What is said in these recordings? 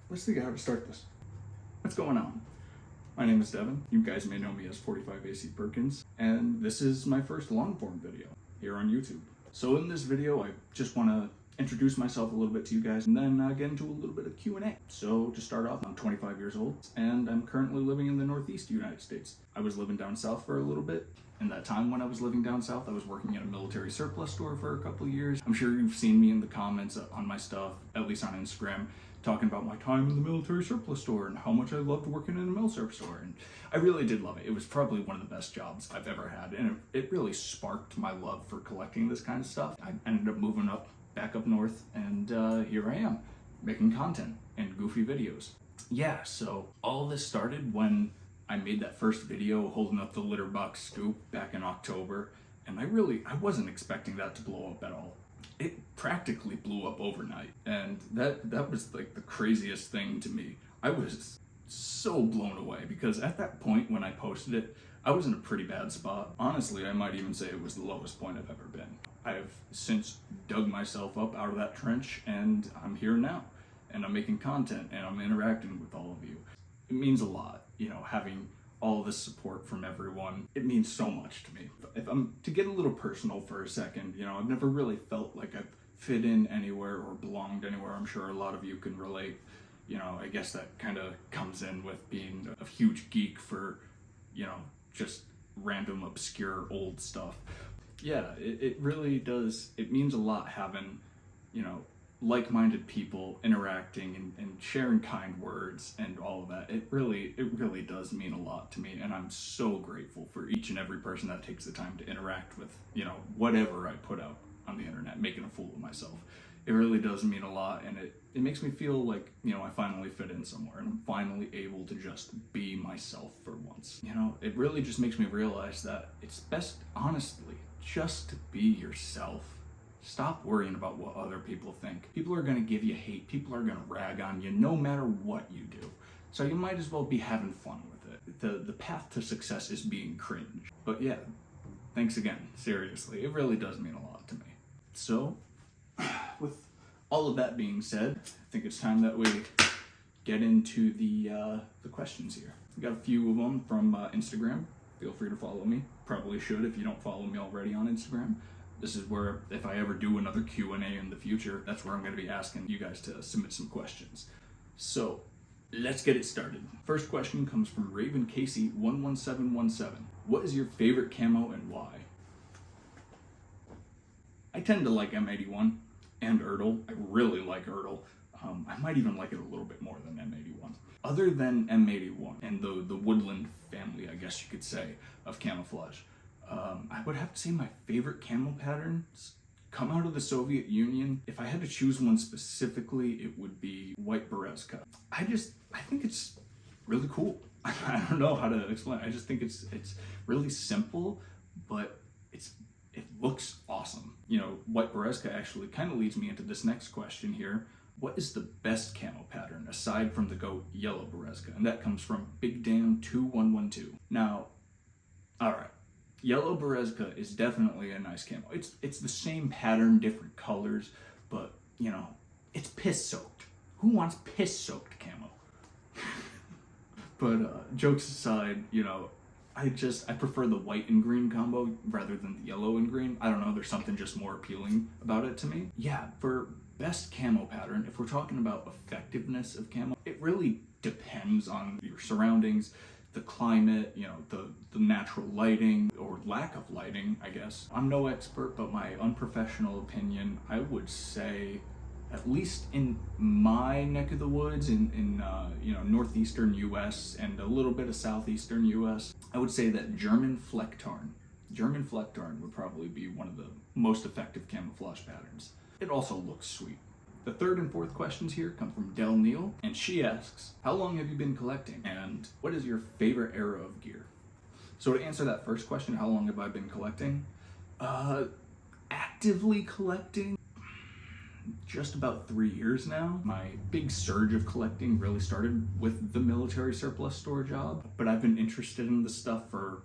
Let's think of how to start this. What's going on? My name is Devin. You guys may know me as 45AC Perkins, and this is my first long form video here on YouTube. So in this video, I just want to introduce myself a little bit to you guys and then get into a little bit of Q&A. So to start off, I'm 25 years old and I'm currently living in the Northeast United States. I was living down south for a little bit. In that time when I was living down south, I was working at a military surplus store for a couple of years. I'm sure you've seen me in the comments on my stuff, at least on Instagram, talking about my time in the military surplus store and how much I loved working in a mil surp store. And I really did love it. It was probably one of the best jobs I've ever had. And it really sparked my love for collecting this kind of stuff. I ended up moving back up north, and here I am making content and goofy videos. Yeah, so all this started when I made that first video holding up the litter box scoop back in October, and I wasn't expecting that to blow up at all. It practically blew up overnight, and that was like the craziest thing to me. I was so blown away because at that point when I posted it, I was in a pretty bad spot. Honestly, I might even say it was the lowest point I've ever been. I've since dug myself up out of that trench, and I'm here now, and I'm making content, and I'm interacting with all of you. It means a lot, having all this support from everyone. It means so much to me. If I'm to get a little personal for a second, I've never really felt like I've fit in anywhere or belonged anywhere. I'm sure a lot of you can relate. I guess that kind of comes in with being a huge geek for, just random, obscure, old stuff. Yeah, it really does. It means a lot having, like-minded people interacting and sharing kind words and all of that. It really does mean a lot to me, and I'm so grateful for each and every person that takes the time to interact with, whatever I put out on the internet, making a fool of myself. It really does mean a lot, and it makes me feel like, I finally fit in somewhere, and I'm finally able to just be myself for once. It really just makes me realize that it's best, honestly, just to be yourself. Stop worrying about what other people think. People are going to give you hate. People are going to rag on you no matter what you do. So you might as well be having fun with it. The path to success is being cringe. But yeah, thanks again. Seriously, it really does mean a lot to me. So, with all of that being said, I think it's time that we get into the questions here. We got a few of them from Instagram. Feel free to follow me. Probably should if you don't follow me already on Instagram. This is where, if I ever do another Q&A in the future, that's where I'm going to be asking you guys to submit some questions. So, let's get it started. First question comes from Raven Casey 11717. What is your favorite camo and why? I tend to like M81 and Erdl. I really like Erdl. I might even like it a little bit more than M81. Other than M81 and the Woodland family, I guess you could say, of camouflage, I would have to say my favorite camo patterns come out of the Soviet Union. If I had to choose one specifically, it would be White Berezka. I think it's really cool. I don't know how to explain. I just think it's really simple, but it looks awesome. White Berezka actually kind of leads me into this next question here. What is the best camo pattern aside from the GOAT Yellow Berezka? And that comes from Big Dan 2112. Now, all right. Yellow Berezka is definitely a nice camo. It's the same pattern, different colors, but it's piss soaked. Who wants piss soaked camo? But jokes aside, I prefer the white and green combo rather than the yellow and green. I don't know, there's something just more appealing about it to me. Yeah, for best camo pattern, if we're talking about effectiveness of camo, it really depends on your surroundings, the climate, the natural lighting or lack of lighting, I guess. I'm no expert, but my unprofessional opinion, I would say, at least in my neck of the woods, in northeastern US and a little bit of southeastern US, I would say that German Flecktarn would probably be one of the most effective camouflage patterns. It also looks sweet. The third and fourth questions here come from Del Neal, and she asks, how long have you been collecting, and what is your favorite era of gear? So to answer that first question, how long have I been collecting? Actively collecting, just about 3 years now. My big surge of collecting really started with the military surplus store job, but I've been interested in this stuff for,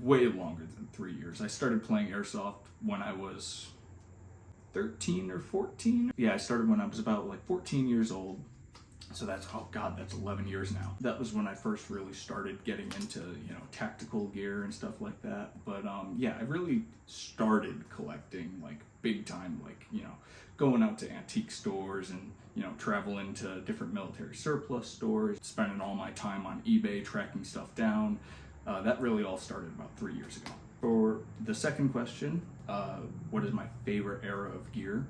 way longer than 3 years. I started playing airsoft when I was 13 or 14. Yeah, I started when I was about 14 years old. So that's, oh God, that's 11 years now. That was when I first really started getting into, tactical gear and stuff like that. But yeah, I really started collecting like big time, like, going out to antique stores and, traveling to different military surplus stores, spending all my time on eBay tracking stuff down. That really all started about 3 years ago. For the second question, what is my favorite era of gear?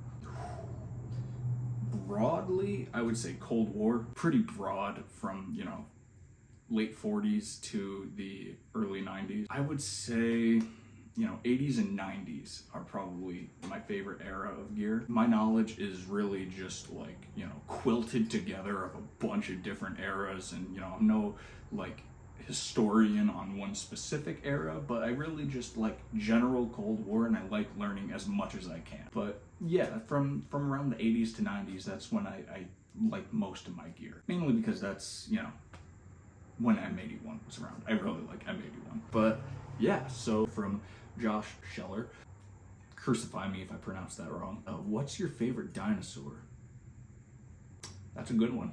Broadly, I would say Cold War. Pretty broad, from, late 40s to the early 90s. I would say, 80s and 90s are probably my favorite era of gear. My knowledge is really just like, quilted together of a bunch of different eras, and, I'm no like historian on one specific era, but I really just like general Cold War, and I like learning as much as I can. But yeah, from around the 80s to 90s, that's when I like most of my gear. Mainly because that's, when M81 was around. I really like M81. But yeah, so from Josh Scheller, crucify me if I pronounce that wrong. What's your favorite dinosaur? That's a good one.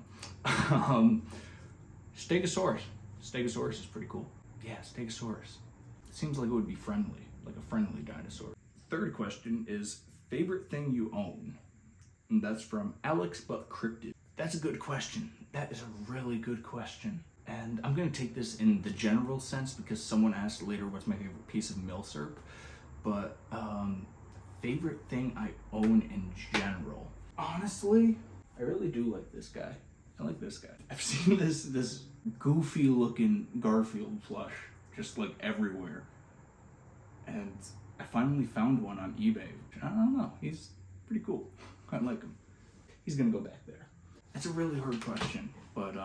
Stegosaurus. Stegosaurus is pretty cool. Yeah, Stegosaurus. It seems like it would be friendly, like a friendly dinosaur. Third question is favorite thing you own? And that's from Alex But Cryptid. That's a good question. That is a really good question. And I'm gonna take this in the general sense because someone asked later what's my favorite piece of milsurp. But favorite thing I own in general. Honestly, I really do like this guy. I like this guy. I've seen this goofy looking Garfield plush just like everywhere. And I finally found one on eBay. I don't know, he's pretty cool. I like him. He's gonna go back there. That's a really hard question, but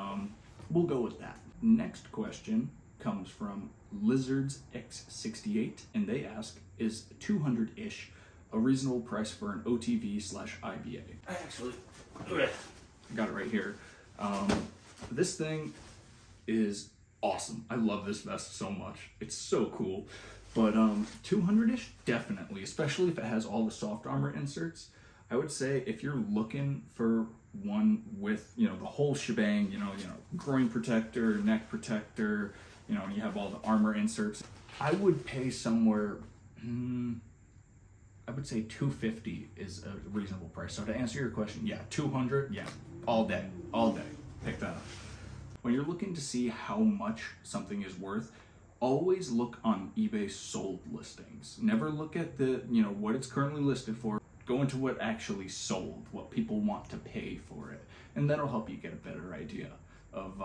we'll go with that. Next question comes from Lizards X68, and they ask, is 200-ish a reasonable price for an OTV/IBA? I actually got it right here. This thing is awesome. I love this vest so much. It's so cool. But 200-ish, definitely, especially if it has all the soft armor inserts. I would say if you're looking for one with, the whole shebang, groin protector, neck protector, and you have all the armor inserts, I would pay somewhere, I would say 250 is a reasonable price. So to answer your question, yeah, 200, yeah, all day, pick that up. When you're looking to see how much something is worth, always look on eBay sold listings. Never look at the, what it's currently listed for. Go into what actually sold, what people want to pay for it. And that'll help you get a better idea of,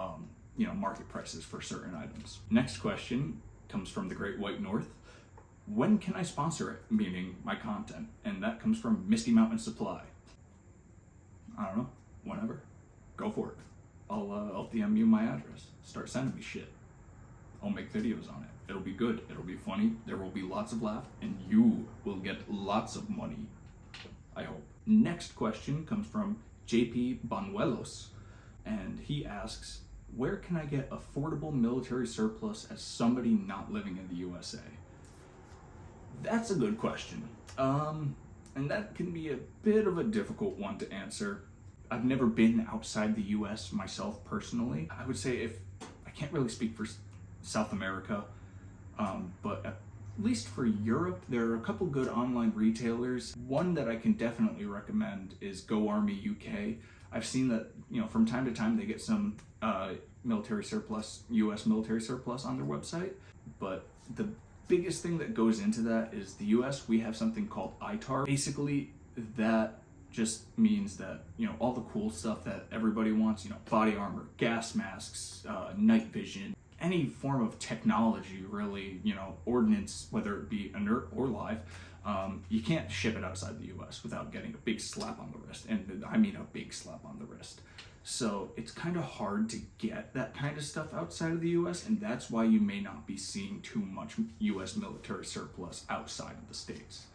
market prices for certain items. Next question comes from the Great White North. When can I sponsor it? Meaning my content. And that comes from Misty Mountain Supply. I don't know, whenever. Go for it. I'll DM you my address. Start sending me shit. I'll make videos on it. It'll be good. It'll be funny. There will be lots of laugh, and you will get lots of money. I hope. Next question comes from JP Banuelos, and he asks, where can I get affordable military surplus as somebody not living in the USA? That's a good question. And that can be a bit of a difficult one to answer. I've never been outside the US myself personally. I would say I can't really speak for South America, but at least for Europe, there are a couple good online retailers. One that I can definitely recommend is Go Army UK. I've seen that, from time to time they get some military surplus, US military surplus on their website, but the biggest thing that goes into that is the US, we have something called ITAR. Basically, that just means that, all the cool stuff that everybody wants, body armor, gas masks, night vision, any form of technology, really, ordnance, whether it be inert or live, you can't ship it outside the US without getting a big slap on the wrist. And I mean a big slap on the wrist. So it's kind of hard to get that kind of stuff outside of the US, and that's why you may not be seeing too much US military surplus outside of the States.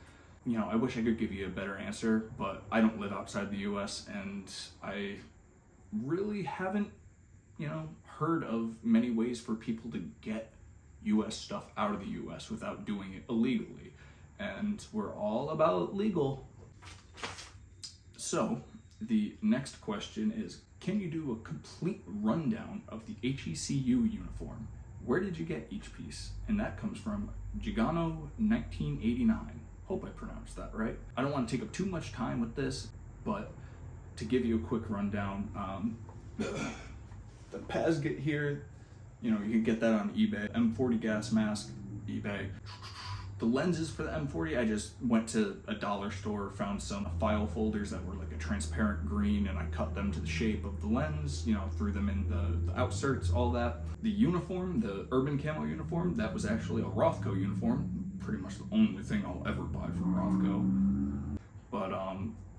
I wish I could give you a better answer, but I don't live outside the US, and I really haven't, heard of many ways for people to get US stuff out of the US without doing it illegally. And we're all about legal. So the next question is, can you do a complete rundown of the HECU uniform? Where did you get each piece? And that comes from Gigano 1989. Hope I pronounced that right. I don't want to take up too much time with this, but to give you a quick rundown, the Pazget here, you know, you can get that on eBay. M40 gas mask, eBay. The lenses for the M40, I just went to a dollar store, found some file folders that were like a transparent green, and I cut them to the shape of the lens, you know, threw them in the outserts, all that. The uniform, the urban camo uniform, that was actually a Rothko uniform. Pretty much the only thing I'll ever buy from Rothko. But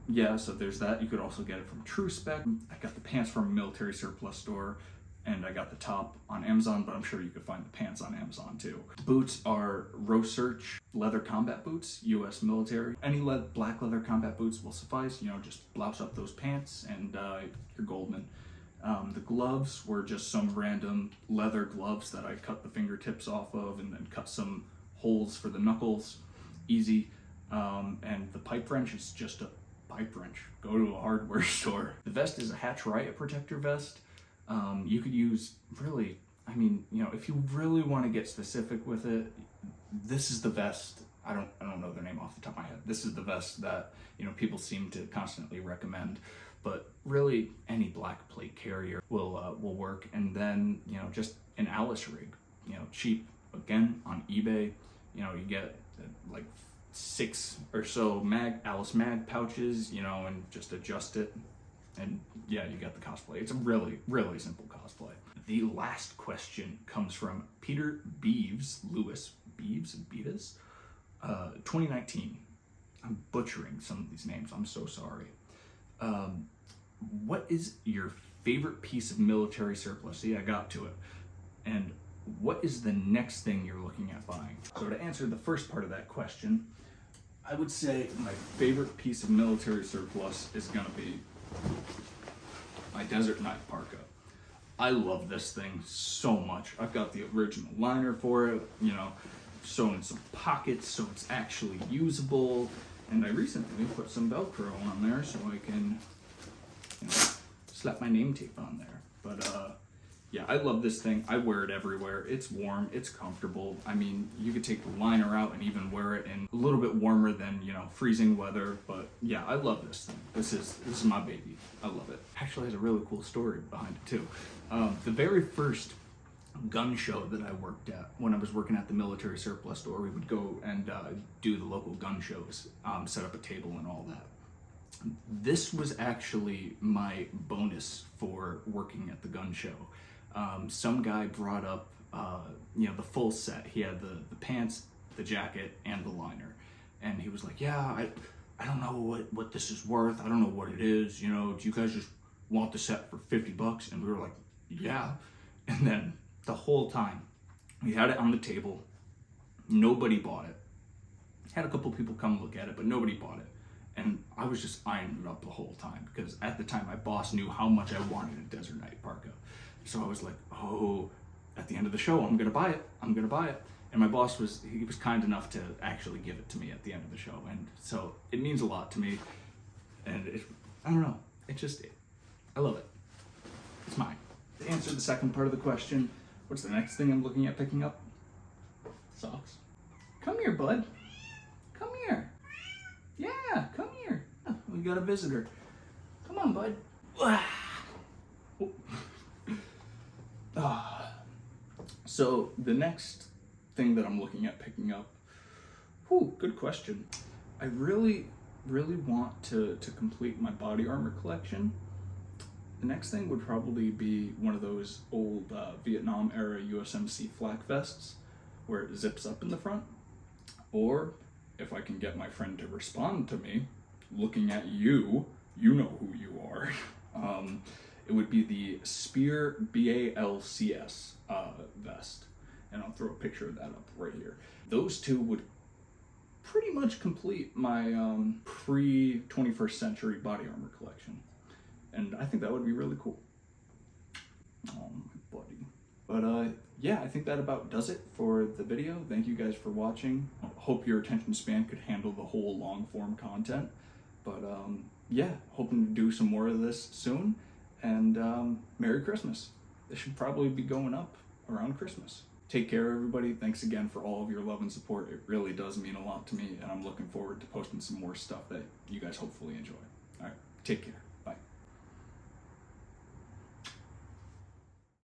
yeah, so there's that. You could also get it from True Spec. I got the pants from a military surplus store, and I got the top on Amazon, but I'm sure you could find the pants on Amazon too. The boots are Research leather combat boots, US military. Any black leather combat boots will suffice, you know, just blouse up those pants and you're golden. The gloves were just some random leather gloves that I cut the fingertips off of and then cut some holes for the knuckles, easy. And the pipe wrench is just a pipe wrench. Go to a hardware store. The vest is a Hatch Riot Protector vest. You could use really, I mean, you know, if you really want to get specific with it, this is the vest. I don't know their name off the top of my head. This is the vest that, you know, people seem to constantly recommend, but really any black plate carrier will work. And then, you know, just an Alice rig, you know, cheap, again, on eBay, you know, you get like 6 or so Alice mag pouches, you know, and just adjust it. And yeah, you get the cosplay. It's a really, really simple cosplay. The last question comes from Peter Beeves, 2019. I'm butchering some of these names. I'm so sorry. What is your favorite piece of military surplus? See, I got to it. And what is the next thing you're looking at buying? So to answer the first part of that question, I would say my favorite piece of military surplus is gonna be my Desert Night parka. I love this thing so much. I've got the original liner for it, you know, sewn in some pockets so it's actually usable. And I recently put some Velcro on there so I can, you know, slap my name tape on there. But yeah, I love this thing. I wear it everywhere. It's warm, it's comfortable. I mean, you could take the liner out and even wear it in a little bit warmer than, you know, freezing weather. But yeah, I love this thing. This is my baby. I love it. Actually has a really cool story behind it too. The very first gun show that I worked at, when I was working at the military surplus store, we would go and do the local gun shows, set up a table and all that. This was actually my bonus for working at the gun show. Some guy brought up, you know, the full set. He had the pants, the jacket, and the liner. And he was like, yeah, I don't know what this is worth. I don't know what it is. You know, do you guys just want the set for $50? And we were like, yeah. And then the whole time we had it on the table. Nobody bought it. Had a couple people come look at it, but nobody bought it. And I was just eyeing it up the whole time because at the time my boss knew how much I wanted a Desert Night parka. So I was like, oh, at the end of the show, I'm gonna buy it. I'm gonna buy it. And my boss was kind enough to actually give it to me at the end of the show. And so it means a lot to me. And I don't know, I love it. It's mine. To answer the second part of the question, what's the next thing I'm looking at picking up? Socks. Come here, bud. Come here. Yeah, come here. Oh, we got a visitor. Come on, bud. So the next thing that I'm looking at picking up, good question. I really want to complete my body armor collection. The next thing would probably be one of those old Vietnam era USMC flak vests where it zips up in the front. Or if I can get my friend to respond to me, looking at you, you know who you are. It would be the Spear BALCS vest. And I'll throw a picture of that up right here. Those two would pretty much complete my pre-21st century body armor collection. And I think that would be really cool. Oh, my buddy. But yeah, I think that about does it for the video. Thank you guys for watching. I hope your attention span could handle the whole long form content. But yeah, hoping to do some more of this soon. And Merry Christmas. This should probably be going up around Christmas. Take care, everybody. Thanks again for all of your love and support. It really does mean a lot to me, and I'm looking forward to posting some more stuff that you guys hopefully enjoy. All right, take care.